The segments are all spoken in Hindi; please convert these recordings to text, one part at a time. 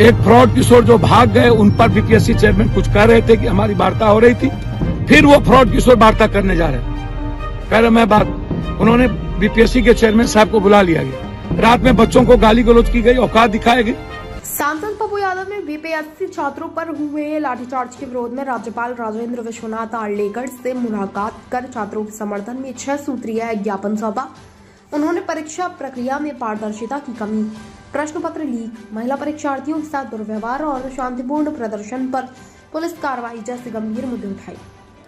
एक फ्रॉड किशोर जो भाग गए, उन पर बीपीएससी चेयरमैन कुछ कह रहे थे कि हमारी वार्ता हो रही थी, फिर वो फ्रॉड किशोर वार्ता करने जा रहे कह रहे मैं बात, उन्होंने बीपीएससी के चेयरमैन साहब को बुला लिया गया, रात में बच्चों को गाली गलौज की गई, औकात दिखाए गए। सांसद पप्पू यादव ने बीपीएससी छात्रों पर हुए लाठीचार्ज के विरोध में राज्यपाल राजेंद्र विश्वनाथ आर्लेकर से मुलाकात कर छात्रों के समर्थन में 6 सूत्रीय ज्ञापन सौंपा। उन्होंने परीक्षा प्रक्रिया में पारदर्शिता की कमी, प्रश्न पत्र लीक, महिला परीक्षार्थियों के साथ दुर्व्यवहार और शांतिपूर्ण प्रदर्शन पर पुलिस कार्रवाई जैसे गंभीर मुद्दे उठाए।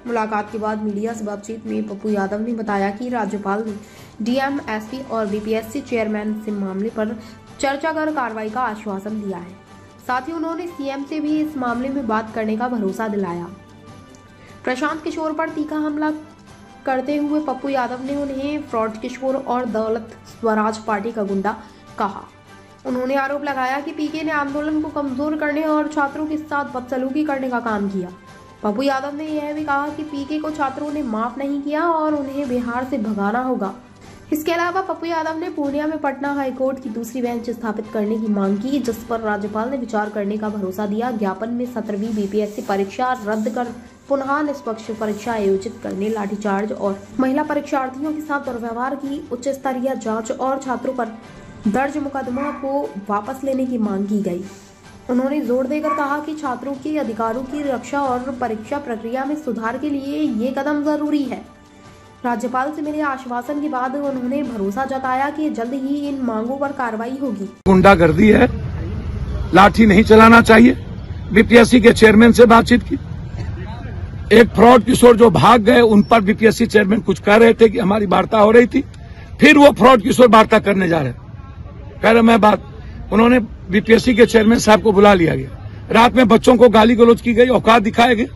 मुलाकात के बाद मीडिया से बातचीत में पप्पू यादव ने बताया कि राज्यपाल ने डीएम, एसपी और बीपीएससी चेयरमैन से मामले पर चर्चा कर कार्रवाई का आश्वासन दिया है। साथ ही उन्होंने सीएम से भी इस मामले में बात करने का भरोसा दिलाया। प्रशांत किशोर पर तीखा हमला करते हुए पप्पू यादव ने उन्हें फ्रॉड किशोर और दौलत स्वराज पार्टी का गुंडा कहा। उन्होंने आरोप लगाया कि पीके ने आंदोलन को कमजोर करने और छात्रों के साथ बदसलूकी करने का काम किया। पप्पू यादव ने यह भी कहा कि पीके को छात्रों ने माफ नहीं किया और उन्हें बिहार से भगाना होगा। इसके अलावा पप्पू यादव ने पूर्णिया में पटना हाईकोर्ट की दूसरी बेंच स्थापित करने की मांग की, जिस पर राज्यपाल ने विचार करने का भरोसा दिया। ज्ञापन में 17वीं बीपीएससी परीक्षा रद्द कर पुनः निष्पक्ष परीक्षा आयोजित करने, लाठीचार्ज और महिला परीक्षार्थियों के साथ दुर्व्यवहार की उच्च स्तरीय जांच और छात्रों पर दर्ज मुकदमा को वापस लेने की मांग की गई। उन्होंने जोर देकर कहा कि छात्रों के अधिकारों की रक्षा और परीक्षा प्रक्रिया में सुधार के लिए ये कदम जरूरी है। राज्यपाल से मिले आश्वासन के बाद उन्होंने भरोसा जताया कि जल्द ही इन मांगों पर कार्रवाई होगी। गुंडागर्दी है, लाठी नहीं चलाना चाहिए। बीपीएससी के चेयरमैन से बातचीत की, एक फ्रॉड किशोर जो भाग गए, उन पर बीपीएससी चेयरमैन कुछ कह रहे थे कि हमारी वार्ता हो रही थी, फिर वो फ्रॉड किशोर वार्ता करने जा रहे कह रहे मैं बात, उन्होंने बीपीएससी के चेयरमैन साहब को बुला लिया गया, रात में बच्चों को गाली गलौज की गई, औकात दिखाए गए।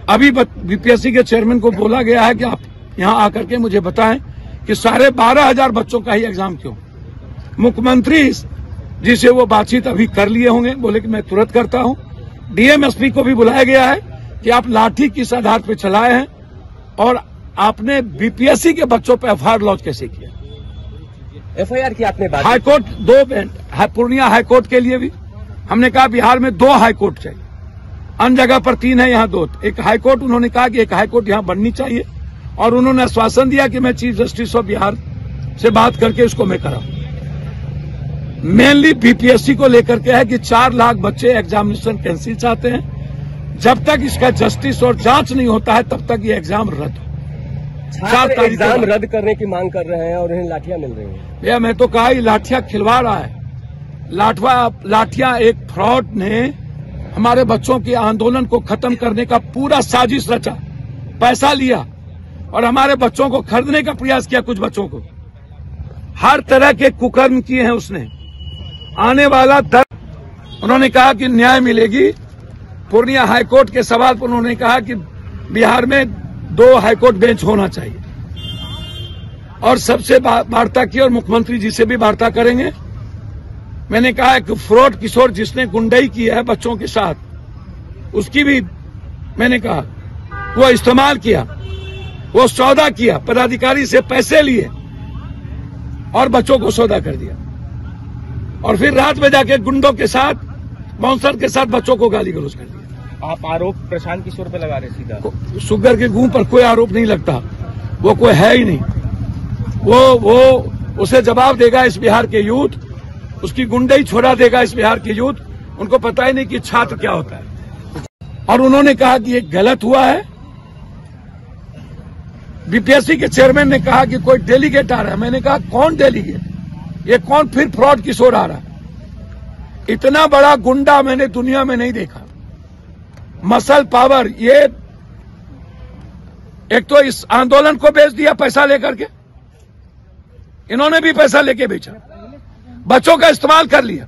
अभी बीपीएससी के चेयरमैन को बोला गया है कि आप यहाँ आकर के मुझे बताएं कि 12,500 बच्चों का ही एग्जाम क्यों। मुख्यमंत्री जिसे वो बातचीत अभी कर लिए होंगे, बोले कि मैं तुरंत करता हूँ। डीएम, एसपी को भी बुलाया गया है कि आप लाठी किस आधार पर चलाए हैं और आपने बीपीएससी के बच्चों पर एफआईआर लॉन्च कैसे किया। एफआईआर की आपने बात, हाईकोर्ट 2 पूर्णिया हाईकोर्ट के लिए भी हमने कहा बिहार में 2 हाईकोर्ट चाहिए, अन्य जगह पर 3 है, यहाँ 2। एक हाईकोर्ट उन्होंने कहा कि एक हाईकोर्ट यहाँ बननी चाहिए और उन्होंने आश्वासन दिया कि मैं चीफ जस्टिस ऑफ बिहार से बात करके उसको मैं कराऊं। मेनली बीपीएससी को लेकर के है कि 4 लाख बच्चे एग्जामिनेशन कैंसिल चाहते हैं। जब तक इसका जस्टिस और जांच नहीं होता है तब तक ये एग्जाम रद्द हो। छात्र एग्जाम रद्द करने की मांग कर रहे हैं और उन्हें लाठियां मिल रही हैं। भैया मैं तो कहा ही लाठियां खिलवा रहा है। लाठियां एक फ्रॉड ने हमारे बच्चों के आंदोलन को खत्म करने का पूरा साजिश रचा, पैसा लिया और हमारे बच्चों को खरीदने का प्रयास किया। कुछ बच्चों को हर तरह के कुकर्म किए हैं उसने। आने वाला उन्होंने कहा कि न्याय मिलेगी। पूर्णिया हाईकोर्ट के सवाल पर उन्होंने कहा कि बिहार में 2 हाईकोर्ट बेंच होना चाहिए और सबसे वार्ता की और मुख्यमंत्री जी से भी वार्ता करेंगे। मैंने कहा कि फ्रॉड किशोर जिसने गुंडई की है बच्चों के साथ, उसकी भी मैंने कहा वो इस्तेमाल किया, वो सौदा किया, पदाधिकारी से पैसे लिए और बच्चों को सौदा कर दिया और फिर रात में जाके गुंडों के साथ, बाउंसर के साथ बच्चों को गाली गलौज कर दिया। आप आरोप प्रशांत किशोर पे लगा रहे सीधा? शुगर के गुण पर कोई आरोप नहीं लगता, वो कोई है ही नहीं। वो उसे जवाब देगा इस बिहार के यूथ, उसकी गुंडई छोड़ा देगा इस बिहार के यूथ। उनको पता ही नहीं कि छात्र क्या होता है। और उन्होंने कहा कि ये गलत हुआ है। बीपीएससी के चेयरमैन ने कहा कि कोई डेलीगेट आ रहा है। मैंने कहा कौन डेलीगेट, ये कौन फिर फ्रॉड किशोर आ रहा है? इतना बड़ा गुंडा मैंने दुनिया में नहीं देखा। मसल पावर, ये एक तो इस आंदोलन को बेच दिया पैसा लेकर के, इन्होंने भी पैसा लेके बेचा, बच्चों का इस्तेमाल कर लिया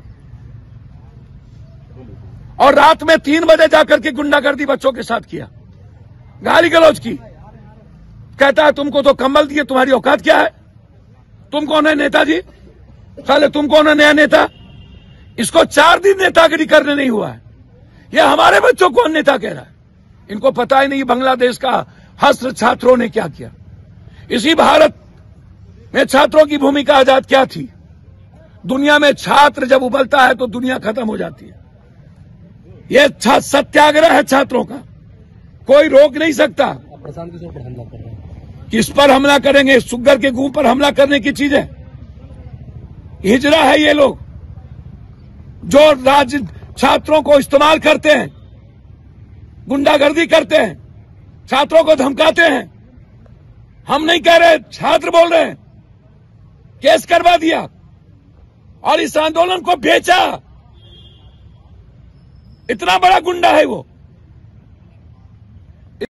और रात में 3 बजे जाकर के गुंडागर्दी बच्चों के साथ किया, गाली गलौज की। कहता है तुमको तो कंबल दिए, तुम्हारी औकात क्या है? तुम कौन है नेताजी? साले तुम कौन है नया नेता? इसको 4 दिन नेतागिरी करने नहीं हुआ है। यह हमारे बच्चों को नेता कह रहा है। इनको पता ही नहीं बांग्लादेश का हस्त छात्रों ने क्या किया। इसी भारत में छात्रों की भूमिका आजाद क्या थी। दुनिया में छात्र जब उबलता है तो दुनिया खत्म हो जाती है। ये सत्याग्रह है छात्रों का, कोई रोक नहीं सकता। प्रशांत किशोर पर हमला कर रहे हैं। किस पर हमला करेंगे? सुग्गर के गुह पर हमला करने की चीज है। हिजरा है ये लोग जो राज्य छात्रों को इस्तेमाल करते हैं, गुंडागर्दी करते हैं, छात्रों को धमकाते हैं। हम नहीं कह रहे, छात्र बोल रहे हैं। केस करवा दिया और इस आंदोलन को बेचा। इतना बड़ा गुंडा है वो।